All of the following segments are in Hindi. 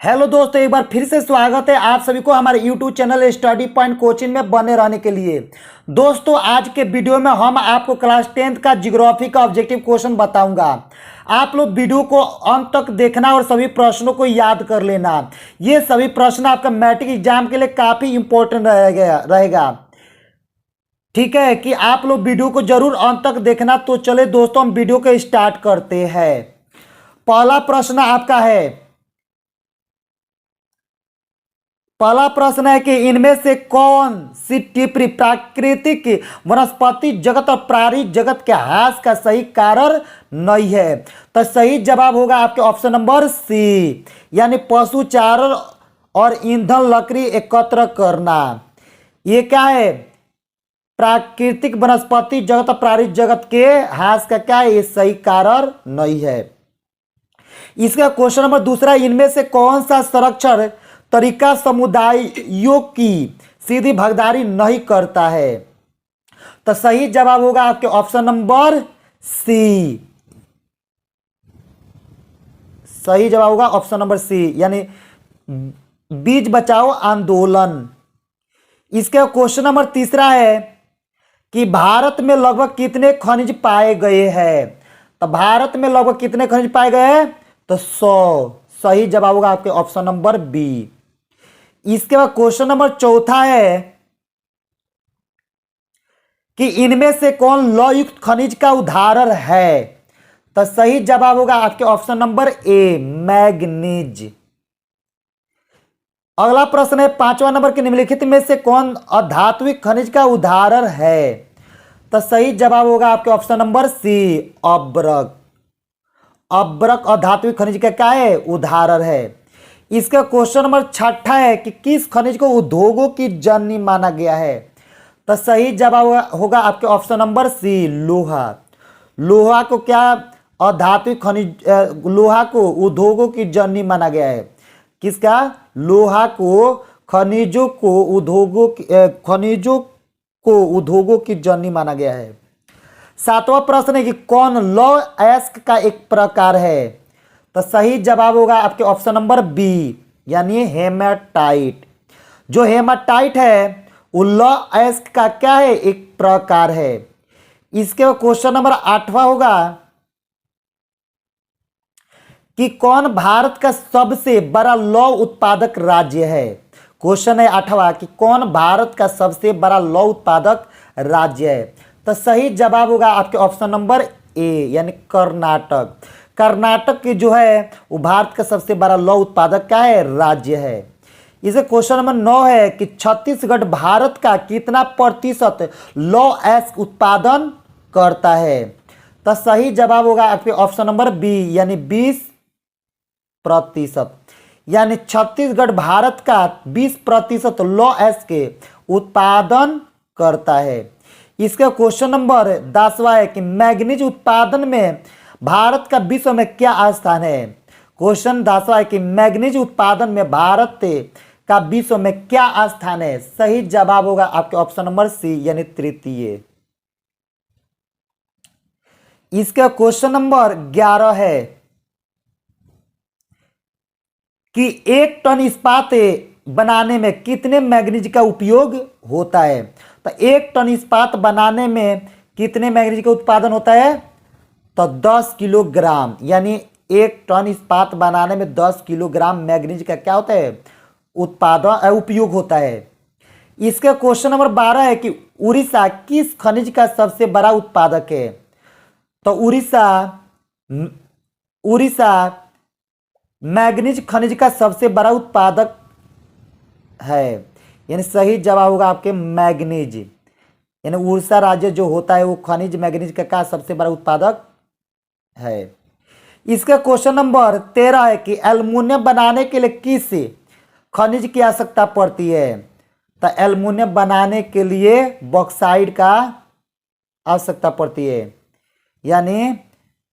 हेलो दोस्तों, एक बार फिर से स्वागत है आप सभी को हमारे YouTube channel study point coaching में बने रहने के लिए। दोस्तों, आज के वीडियो में हम आपको क्लास 10th का ज्योग्राफी का ऑब्जेक्टिव क्वेश्चन बताऊंगा। आप लोग वीडियो को अंत तक देखना और सभी प्रश्नों को याद कर लेना। ये सभी प्रश्न आपका मैट्रिक एग्जाम के लिए काफ़ी इंपॉर्टेंट रहेगा। ठीक है कि आप लोग वीडियो को जरूर अंत तक देखना। तो चले दोस्तों, हम वीडियो को स्टार्ट करते हैं। पहला प्रश्न आपका है, पहला प्रश्न है कि इनमें से कौन सी टिप्पणी प्राकृतिक वनस्पति जगत और प्राणी जगत के ह्रास का सही कारण नहीं है। तो सही जवाब होगा आपके ऑप्शन नंबर सी, यानी पशु चारण और ईंधन लकड़ी एकत्र करना। ये क्या है? प्राकृतिक वनस्पति जगत और प्राणी जगत के ह्रास का क्या है? ये सही कारण नहीं है। इसका क्वेश्चन नंबर दूसरा, इनमें से कौन सा संरक्षण तरीका समुदायों की सीधी भागीदारी नहीं करता है? तो सही जवाब होगा आपके ऑप्शन नंबर सी। सही जवाब होगा ऑप्शन नंबर सी, यानी बीज बचाओ आंदोलन। इसका क्वेश्चन नंबर तीसरा है कि भारत में लगभग कितने खनिज पाए गए हैं? तो भारत में लगभग कितने खनिज पाए गए हैं? तो 100। सही जवाब होगा आपके ऑप्शन नंबर बी। इसके बाद क्वेश्चन नंबर चौथा है कि इनमें से कौन लौह युक्त खनिज का उदाहरण है? तो सही जवाब होगा आपके ऑप्शन नंबर ए, मैग्नीज। अगला प्रश्न है, पांचवा नंबर के निम्नलिखित में से कौन अधात्विक खनिज का उदाहरण है? तो सही जवाब होगा आपके ऑप्शन नंबर सी, अब्रक। अब्रक अधात्विक खनिज का क्या है? उदाहरण है। इसका क्वेश्चन नंबर छठा है कि किस खनिज को उद्योगों की जननी माना गया है? तो सही जवाब होगा आपके ऑप्शन नंबर सी, लोहा। लोहा को क्या अधात्विक खनिज, लोहा को उद्योगों की जननी माना गया है। किसका? लोहा को खनिजों को उद्योगों की जननी माना गया है। सातवां प्रश्न है कि कौन लौह अयस्क का एक प्रकार है? तो सही जवाब होगा आपके ऑप्शन नंबर बी, यानी हेमाटाइट। जो हेमाटाइट है वो लौह अयस्क का क्या है? एक प्रकार है। इसके बाद क्वेश्चन नंबर 8वां होगा कि कौन भारत का सबसे बड़ा लौह उत्पादक राज्य है? क्वेश्चन है 8वां कि कौन भारत का सबसे बड़ा लौह उत्पादक राज्य है? तो सही जवाब होगा आपके ऑप्शन नंबर ए, यानी कर्नाटक। कर्नाटक की जो है वो भारत का सबसे बड़ा लौह उत्पादक क्या है? राज्य है। इसे क्वेश्चन नंबर 9 है कि छत्तीसगढ़ भारत का कितना प्रतिशत लौह अयस्क उत्पादन करता है? तो सही जवाब होगा आपके ऑप्शन नंबर बी, यानी 20%। यानी छत्तीसगढ़ भारत का 20% लौह अयस्क के उत्पादन करता है। इसका क्वेश्चन नंबर 10वां है कि मैग्नीज उत्पादन में भारत का विश्व में क्या स्थान है? क्वेश्चन 10वां है कि मैग्नीज उत्पादन में भारत का विश्व में क्या स्थान है? सही जवाब होगा आपके ऑप्शन नंबर सी, यानी तृतीय। इसका क्वेश्चन नंबर 11 है कि 1 टन इस्पात बनाने में कितने मैग्नीज का उपयोग होता है? तो 1 टन इस्पात बनाने में कितने मैग्नीज का उत्पादन होता है? तो 10 किलोग्राम, यानी 1 टन इस्पात बनाने में 10 किलोग्राम मैग्नीज का क्या होता है? उत्पादन उपयोग होता है। इसका क्वेश्चन नंबर 12 है कि उड़ीसा किस खनिज का सबसे बड़ा उत्पादक है? तो उड़ीसा मैग्नीज खनिज का सबसे बड़ा उत्पादक है, यानी सही जवाब होगा आपके मैग्नीज। यानी उड़ीसा राज्य जो होता है वो खनिज मैग्नीज का सबसे बड़ा उत्पादक है। इसका क्वेश्चन नंबर 13 है कि एल्युमिनियम बनाने के लिए किस खनिज की आवश्यकता पड़ती है? तो एल्युमिनियम बनाने के लिए बॉक्साइट का आवश्यकता पड़ती है, यानी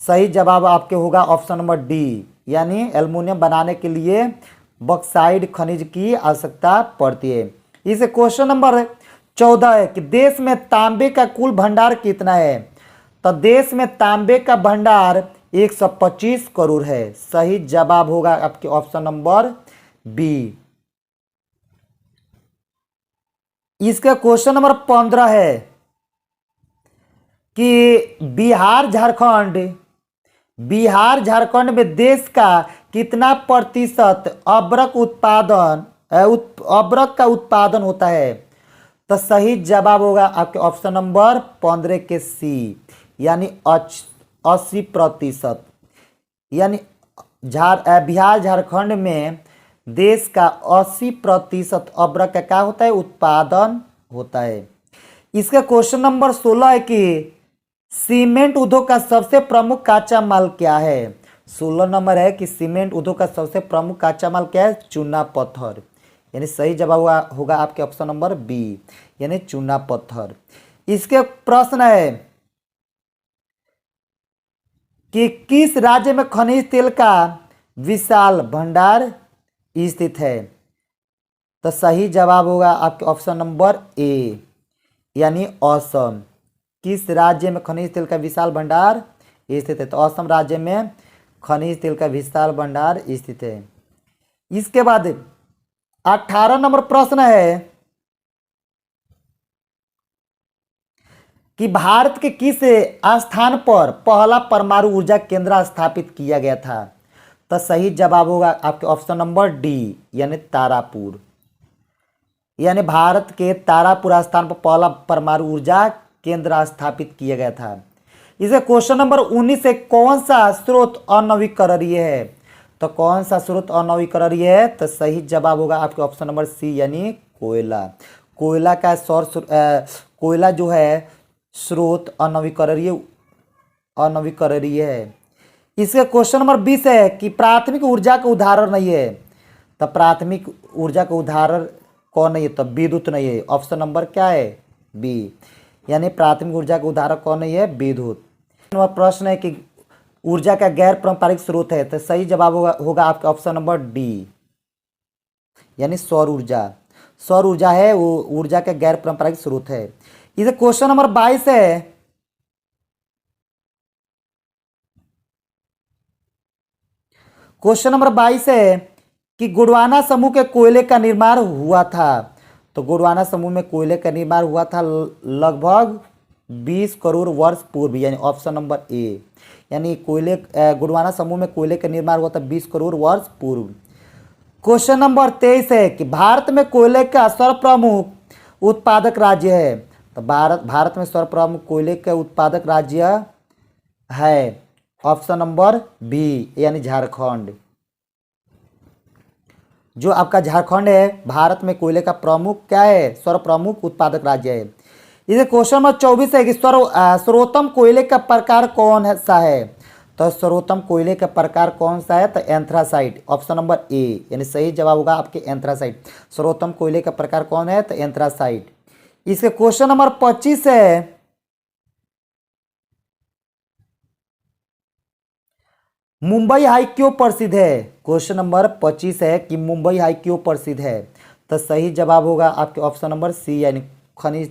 सही जवाब आपके होगा ऑप्शन नंबर डी, यानी एल्युमिनियम बनाने के लिए बॉक्साइट खनिज की आवश्यकता पड़ती है। इसे क्वेश्चन नंबर 14 है कि देश में तांबे का कुल भंडार कितना है? तो देश में तांबे का भंडार 125 करोड़ है। सही जवाब होगा आपके ऑप्शन नंबर बी। इसका क्वेश्चन नंबर 15 है कि बिहार झारखंड में देश का कितना प्रतिशत अबरक का उत्पादन होता है। तो सही जवाब होगा आपके ऑप्शन नंबर 15 के सी, यानी 80%। यानी बिहार झारखंड में देश का 80% अबरक का क्या होता है, उत्पादन होता है। इसका क्वेश्चन नंबर 16 है कि सीमेंट उद्योग का सबसे प्रमुख कच्चा माल क्या है। 16 नंबर है कि सीमेंट उद्योग का सबसे प्रमुख कच्चा माल क्या है, चूना पत्थर। यानी सही जवाब होगा आपके ऑप्शन नंबर बी, यानी चूना पत्थर। इसके प्रश्न है कि किस राज्य में खनिज तेल का विशाल भंडार स्थित है। तो सही जवाब होगा आपके ऑप्शन नंबर ए, यानी असम। किस राज्य में खनिज तेल का विशाल भंडार स्थित है। तो असम राज्य में खनिज तेल का विशाल भंडार स्थित है। इसके बाद 18 नंबर प्रश्न है कि भारत के किस स्थान पर पहला परमाणु ऊर्जा केंद्र स्थापित किया गया था। तो सही जवाब होगा आपके ऑप्शन नंबर डी, यानी तारापुर। यानी भारत के तारापुर स्थान पर पहला परमाणु ऊर्जा केंद्र स्थापित किया गया था। इसे क्वेश्चन नंबर 19 से कौन सा स्रोत अनवीकरणीय है। तो कौन सा स्रोत अनवीकरणीय है। तो सही जवाब होगा आपके ऑप्शन नंबर सी, यानी कोयला। कोयला का कोयला जो है स्रोत अनवीकरणीय है। इसके क्वेश्चन नंबर 20 है कि प्राथमिक ऊर्जा का उदाहरण नहीं है। तो प्राथमिक ऊर्जा का उदाहरण कौन नहीं है। तो विद्युत नहीं है। ऑप्शन नंबर क्या है, बी, यानी प्राथमिक ऊर्जा का उदाहरण कौन नहीं है, विद्युत। प्रश्न है कि ऊर्जा का गैर पारंपरिक स्रोत है। तो सही जवाब होगा आपका ऑप्शन नंबर डी, यानी सौर ऊर्जा। सौर ऊर्जा है वो ऊर्जा का गैर पारंपरिक स्रोत है। इसे क्वेश्चन नंबर 22 है कि गोंडवाना समूह के कोयले का निर्माण हुआ था। तो गोंडवाना समूह में कोयले का निर्माण हुआ था लगभग 20 करोड़ वर्ष पूर्व, यानी ऑप्शन नंबर ए, यानी गोंडवाना समूह में कोयले का निर्माण हुआ था 20 करोड़ वर्ष पूर्व। क्वेश्चन नंबर 23 है कि भारत में कोयले का सर्वप्रमुख उत्पादक राज्य है। तो भारत में सर्वप्रमुख कोयले का उत्पादक राज्य है ऑप्शन नंबर बी, यानी झारखंड। जो आपका झारखंड है भारत में कोयले का प्रमुख क्या है, सर्वप्रमुख उत्पादक राज्य है। इसे क्वेश्चन नंबर 24 है कि सर्वोत्तम कोयले का प्रकार कौन सा है। तो सर्वोत्तम कोयले का प्रकार कौन सा है। तो एंथ्रासाइट, ऑप्शन नंबर ए, यानी सही जवाब होगा आपके एंथ्रासाइट। सर्वोत्तम कोयले का प्रकार कौन है। तो एंथ्रासाइट। इसके क्वेश्चन नंबर 25 है मुंबई हाई क्यों प्रसिद्ध है। क्वेश्चन नंबर 25 है कि मुंबई हाई क्यों प्रसिद्ध है। तो सही जवाब होगा आपके ऑप्शन नंबर सी, यानी खनिज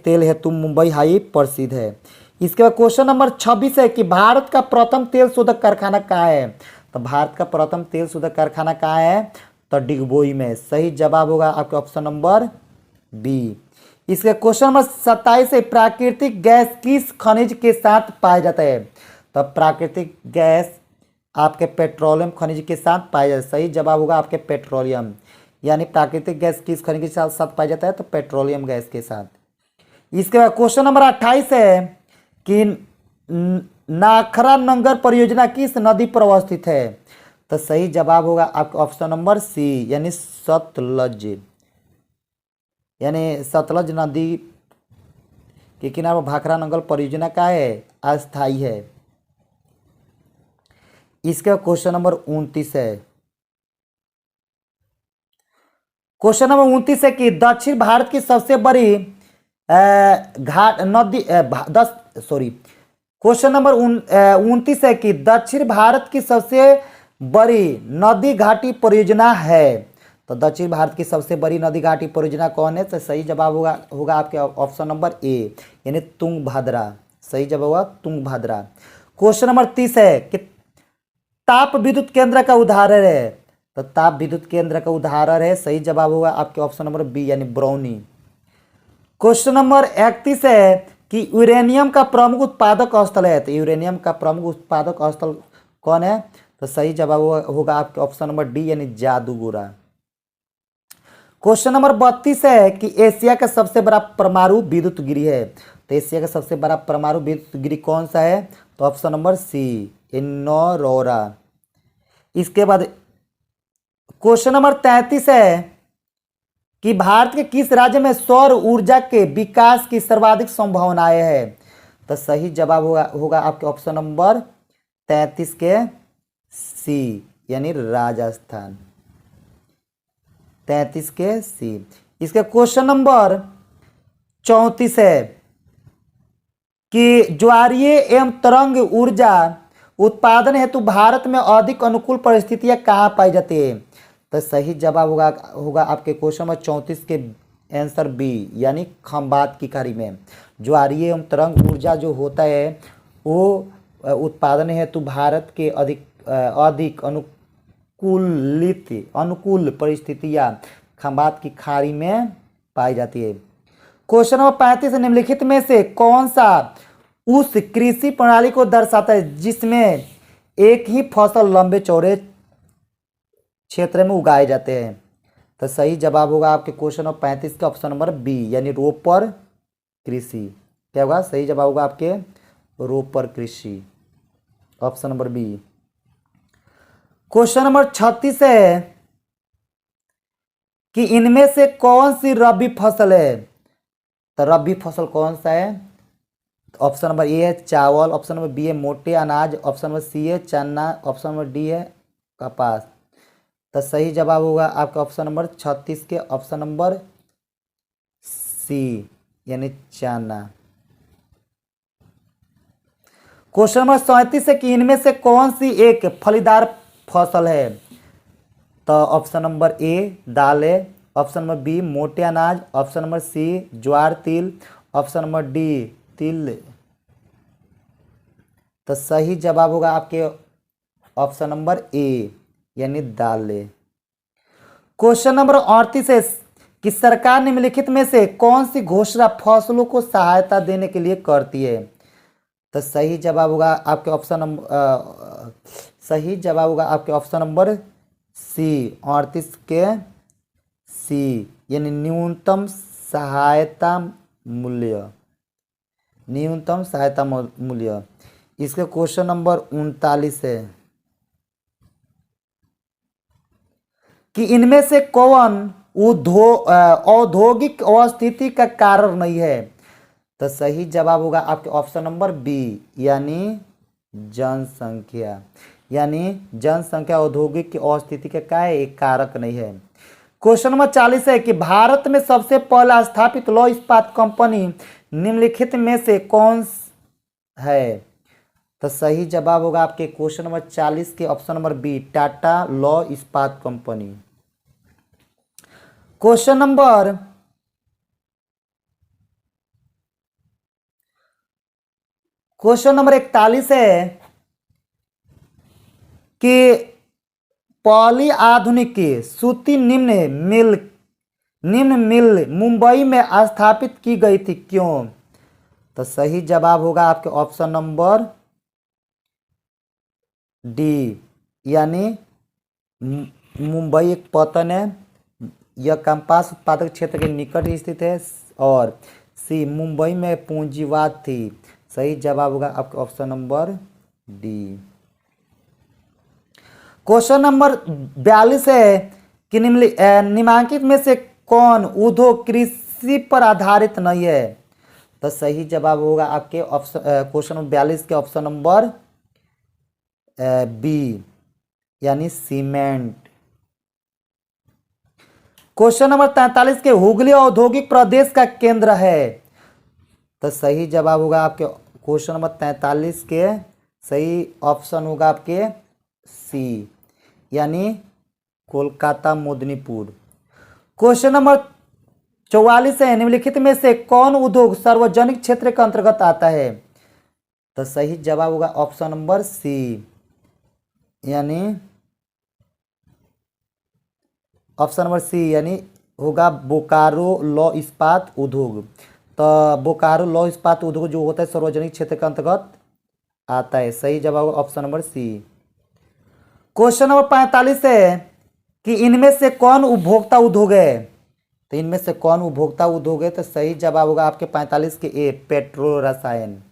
तेल हेतु मुंबई हाई प्रसिद्ध है। इसके बाद क्वेश्चन नंबर 26 है कि भारत का प्रथम तेल शोधक कारखाना कहाँ है। तो भारत का प्रथम तेल शोधक कारखाना कहाँ है। तो डिगबोई में। सही जवाब होगा आपके ऑप्शन नंबर बी। इसके क्वेश्चन नंबर 27 है प्राकृतिक गैस किस खनिज के साथ पाया जाता है। तो प्राकृतिक गैस आपके पेट्रोलियम खनिज के साथ पाया जाता है। सही जवाब होगा आपके पेट्रोलियम, यानी प्राकृतिक गैस किस खनिज के साथ पाया जाता है। तो पेट्रोलियम गैस के साथ। इसके बाद क्वेश्चन नंबर 28 है कि नाखरा नंगर परियोजना किस नदी पर अवस्थित है। तो सही जवाब होगा आपका ऑप्शन नंबर सी, यानी सतलज। यानी सतलज नदी के किनारे भाखरा नंगल परियोजना का है, अस्थायी है। इसका क्वेश्चन नंबर 29 है। क्वेश्चन नंबर 29 है कि दक्षिण भारत की सबसे बड़ी घाट नदी क्वेश्चन नंबर 29 है कि दक्षिण भारत की सबसे बड़ी नदी घाटी परियोजना है। तो दक्षिण भारत की सबसे बड़ी नदी घाटी परियोजना कौन है। तो सही जवाब होगा आपके ऑप्शन नंबर ए, यानी तुंगभद्रा। सही जवाब होगा तुंगभद्रा। क्वेश्चन नंबर 30 है कि ताप विद्युत केंद्र का उदाहरण है। तो ताप विद्युत केंद्र का उदाहरण है, सही जवाब होगा आपके ऑप्शन नंबर बी यानी ब्राउनी। क्वेश्चन नंबर 31 है कि यूरेनियम का प्रमुख उत्पादक स्थल है। तो यूरेनियम का प्रमुख उत्पादक स्थल कौन है? तो सही जवाब होगा आपके ऑप्शन नंबर डी यानी जादूगोरा। क्वेश्चन नंबर 32 है कि एशिया का सबसे बड़ा परमाणु विद्युत गिरी है। तो एशिया का सबसे बड़ा परमाणु विद्युत गिरी कौन सा है? तो ऑप्शन नंबर सी इनोरोरा। इसके बाद क्वेश्चन नंबर 33 है कि भारत के किस राज्य में सौर ऊर्जा के विकास की सर्वाधिक संभावनाएं है? तो सही जवाब होगा आपके ऑप्शन नंबर 33 के सी यानी राजस्थान। 33 के सी। इसके क्वेश्चन नंबर 34 है कि ज्वारीय एवं तरंग ऊर्जा उत्पादन हेतु भारत में अधिक अनुकूल परिस्थितियां कहाँ पाई जाती है? तो सही जवाब होगा आपके क्वेश्चन नंबर 34 के आंसर बी यानी खंबात की खाड़ी में। ज्वारीय एवं तरंग ऊर्जा जो होता है वो उत्पादन हेतु भारत के अधिक अनुकूल परिस्थितियां खंबात की खाड़ी में पाई जाती है। क्वेश्चन नंबर 35 निम्नलिखित में से कौन सा उस कृषि प्रणाली को दर्शाता है जिसमें एक ही फसल लंबे चौड़े क्षेत्र में उगाए जाते हैं? तो सही जवाब होगा आपके क्वेश्चन नंबर 35 के ऑप्शन नंबर बी यानी रोपर कृषि। क्या होगा? सही जवाब होगा आपके रोपर कृषि, option number B. Question number 36 है कि इनमें से कौन सी रबी फसल है? तो रबी फसल कौन सा है? ऑप्शन नंबर ए है चावल, ऑप्शन नंबर बी है मोटे अनाज, ऑप्शन नंबर सी है चना, ऑप्शन नंबर डी है कपास। तो सही जवाब होगा आपका ऑप्शन नंबर 36 के ऑप्शन नंबर सी यानी चना। क्वेश्चन नंबर 37 है कि इनमें से कौन सी एक फलीदार फसल है? तो ऑप्शन नंबर ए दाल है, ऑप्शन नंबर बी मोटे अनाज, ऑप्शन नंबर सी ज्वार तिल, ऑप्शन नंबर डी तिल। तो सही जवाब होगा आपके ऑप्शन नंबर ए यानी दालें। क्वेश्चन नंबर 38 है कि सरकार निम्नलिखित में से कौन सी घोषणा फसलों को सहायता देने के लिए करती है? तो सही जवाब होगा आपके ऑप्शन नंबर सही जवाब होगा आपके ऑप्शन नंबर सी 38 के सी यानी न्यूनतम सहायता मूल्य। न्यूनतम सहायता मूल्य। इसके क्वेश्चन नंबर 39 है कि इनमें से कौन औद्योगिक अवस्थिति का कारण नहीं है? तो सही जवाब होगा आपके ऑप्शन नंबर बी यानी जनसंख्या। यानी जनसंख्या औद्योगिक की अवस्थिति का एक कारक नहीं है। क्वेश्चन नंबर 40 है कि भारत में सबसे पहला स्थापित लौह इस्पात कंपनी निम्नलिखित में से कौन है? तो सही जवाब होगा आपके क्वेश्चन नंबर 40 के ऑप्शन नंबर बी टाटा लौह इस्पात कंपनी। क्वेश्चन नंबर 41 है कि पहली आधुनिक सूती निम्न मिल मुंबई में स्थापित की गई थी, क्यों? तो सही जवाब होगा आपके ऑप्शन नंबर डी यानी मुंबई एक पतन है, यह कपास उत्पादक क्षेत्र के निकट स्थित है, और सी मुंबई में पूंजीवाद थी। सही जवाब होगा आपका option number D. Question number 42 है कि निम्नलिखित में से कौन उद्योग कृषि पर आधारित नहीं है? तो सही जवाब होगा आपके ऑप्शन क्वेश्चन नंबर 42 के ऑप्शन नंबर बी यानी सीमेंट। क्वेश्चन नंबर 43 के हुगली औद्योगिक प्रदेश का केंद्र है। तो सही जवाब होगा आपके क्वेश्चन नंबर 43 के सही ऑप्शन होगा आपके सी यानी कोलकाता मेदिनीपुर। क्वेश्चन नंबर 44 है निम्नलिखित में से कौन उद्योग सार्वजनिक क्षेत्र के अंतर्गत आता है? तो सही जवाब होगा ऑप्शन नंबर सी, यानी ऑप्शन नंबर सी यानी होगा बोकारो लौह इस्पात उद्योग। तो बोकारो लौह इस्पात उद्योग जो होता है सार्वजनिक क्षेत्र के अंतर्गत आता है। सही जवाब होगा option number C. Question number 45 है कि इनमें से कौन उपभोक्ता उद्योग है। तो इनमें से कौन उपभोक्ता उद्योग है, तो सही जवाब होगा आपके 45 के ए, पेट्रो रसायन।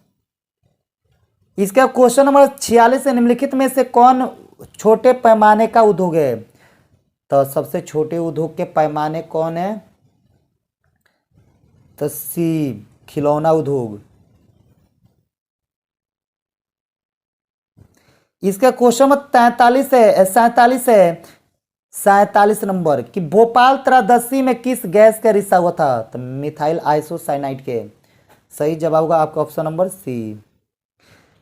इसका क्वेश्चन नंबर 46 है, निम्नलिखित में से कौन छोटे पैमाने का उद्योग है। तो सबसे छोटे उद्योग के पैमाने कौन है, तो सी, खिलौना उद्योग। इसका क्वेश्चन नंबर 43 है, 47 नंबर कि भोपाल त्रयोदशी में किस गैस का रिसा हुआ था। तो मिथाइल आइसोसाइनाइड के। सही जवाब होगा आपका ऑप्शन नंबर सी।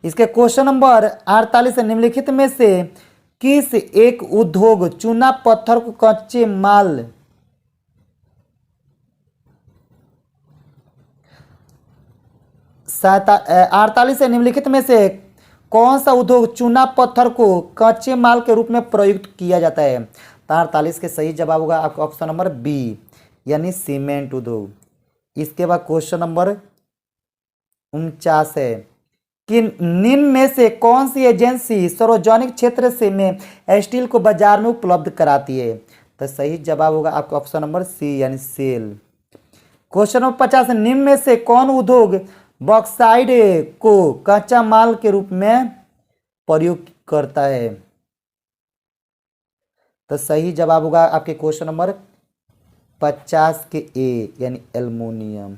इसके क्वेश्चन नंबर 48 है, निम्नलिखित में से किस एक उद्योग चूना पत्थर को कच्चे माल 48 है, निम्नलिखित में से कौन सा उद्योग चूना पत्थर को कच्चे माल के रूप में प्रयुक्त किया जाता है। तो 48 के सही जवाब होगा आपका ऑप्शन नंबर बी, यानी सीमेंट उद्योग। इसके बाद क्वेश्चन नंबर 49 है कि निम्न में से कौन सी एजेंसी सार्वजनिक क्षेत्र से में स्टील को बाजार में उपलब्ध कराती है। तो सही जवाब होगा आपका ऑप्शन नंबर सी, यानी सेल। क्वेश्चन नंबर 50 है, निम्न में से कौन उद्योग बॉक्साइड को कच्चा माल के रूप में प्रयोग करता है। तो सही जवाब होगा आपके क्वेश्चन नंबर 50 के ए, यानी एल्युमिनियम।